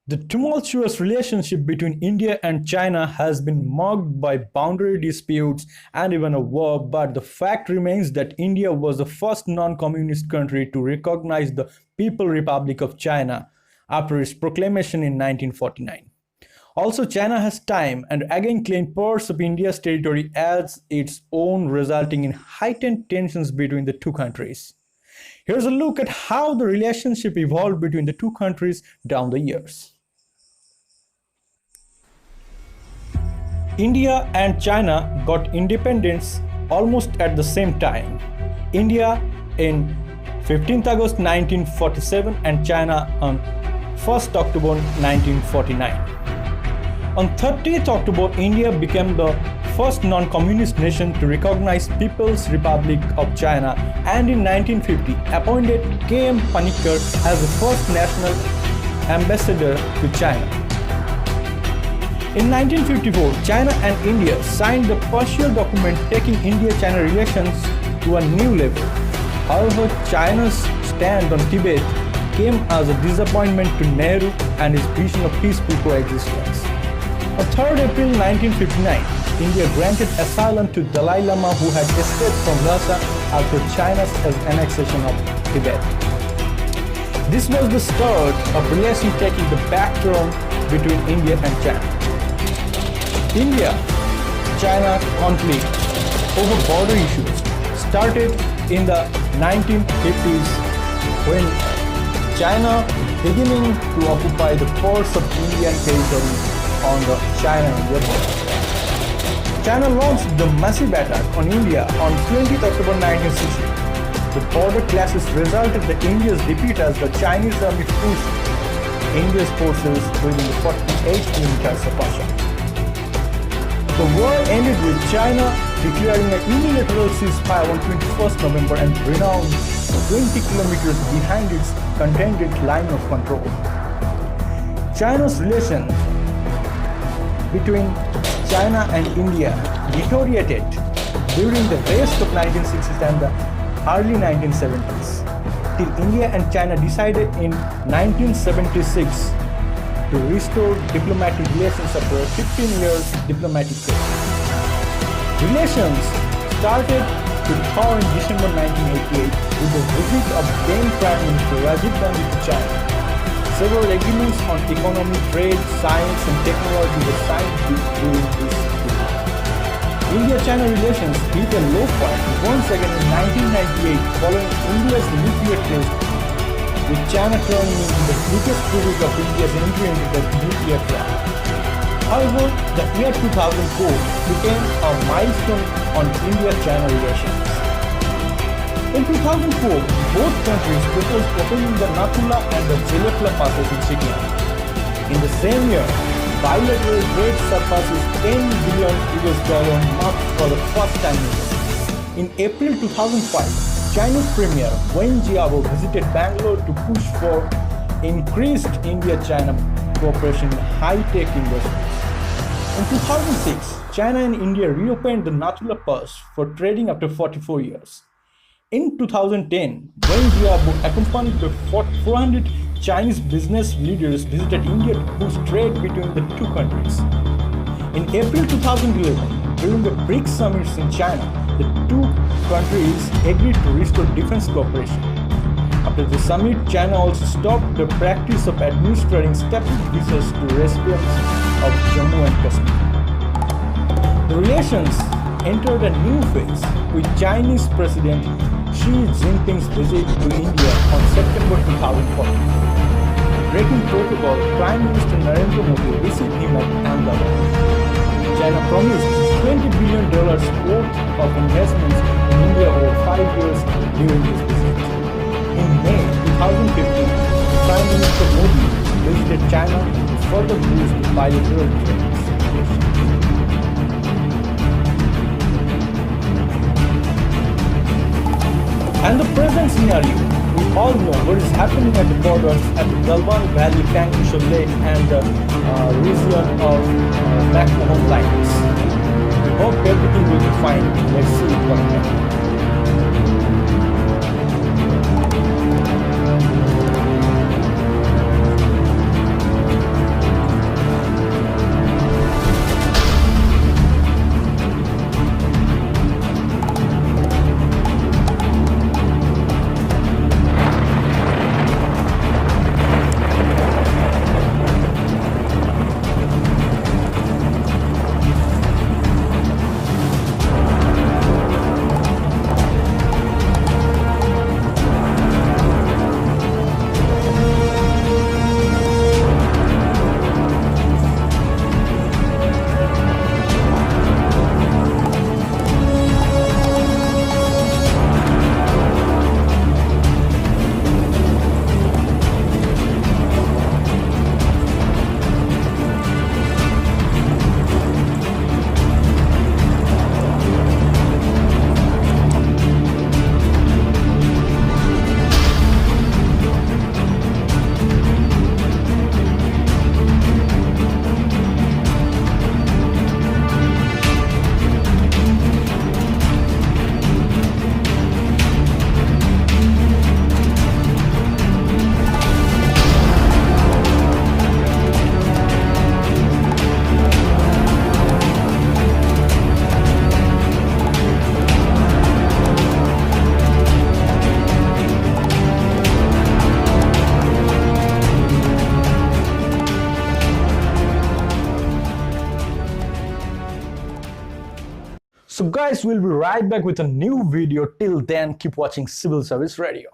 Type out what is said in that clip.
The tumultuous relationship between India and China has been marked by boundary disputes and even a war, but the fact remains that India was the first non-communist country to recognize the People's Republic of China after its proclamation in 1949. Also, China has time and again claimed parts of India's territory as its own, resulting in heightened tensions between the two countries. Here's a look at how the relationship evolved between the two countries down the years. India and China got independence almost at the same time. India in 15th August 1947 and China on 1st October 1949. On 30th October, India became the first non-communist nation to recognize People's Republic of China and in 1950 appointed K.M. Panikkar as the first national ambassador to China. In 1954, China and India signed the partial document taking India-China relations to a new level. However, China's stand on Tibet came as a disappointment to Nehru and his vision of peaceful coexistence. On 3rd April 1959, India granted asylum to Dalai Lama, who had escaped from Russia after China's annexation of Tibet. This was the start of relations taking the back turn between India and China. India-China conflict over border issues started in the 1950s when China beginning to occupy the parts of Indian territory on the China-India border. China launched the massive attack on India on 20th October 1960. The border clashes resulted in India's defeat as the Chinese army pushed India's forces within the 48 kilometers of Russia. The war ended with China declaring a unilateral ceasefire on 21st November and renounced 20 kilometers behind its contended line of control. China's relation between China and India deteriorated during the rest of 1960s and the early 1970s, till India and China decided in 1976 to restore diplomatic relations after a 15 years diplomatic period. Relations started to thaw in December 1988 with the visit of then Prime Minister Rajiv Gandhi to China. Several agreements on economy, trade, science and technology were signed during this period. India-China relations hit a low point once again in 1998 following India's nuclear test, with China turning into the biggest tribute of India's entry into the nuclear club. However, the year 2004 became a milestone on India-China relations. In 2004, both countries proposed opening the Nathula and the Jelefla passes in Sikkim. In the same year, bilateral trade surpasses $10 billion mark for the first time ever. In April 2005, Chinese Premier Wen Jiabo visited Bangalore to push for increased India-China cooperation in high-tech industries. In 2006, China and India reopened the Nathula Pass for trading after 44 years. In 2010, Wen Jiabo, accompanied by 400 Chinese business leaders, visited India to boost trade between the two countries. In April 2011, during the BRICS summits in China, the two countries agreed to restore defense cooperation. After the summit, China also stopped the practice of administering static visas to residents of Jammu and Kashmir. The relations entered a new phase with Chinese President Xi Jinping's visit to India on September 2014. Breaking protocol, Prime Minister Narendra Modi received him at Ahmedabad. China promised $20 billion worth of investments in India over 5 years during his visit. In May 2015, Prime Minister Modi visited China to further boost bilateral trade. And the present scenario, we all know what is happening at the borders at the Galwan Valley, Kangshur Lake and the region of McMahon Lines. We hope everything will be fine. Let's see what happens. So guys, we'll be right back with a new video. Till then, keep watching Civil Service Radio.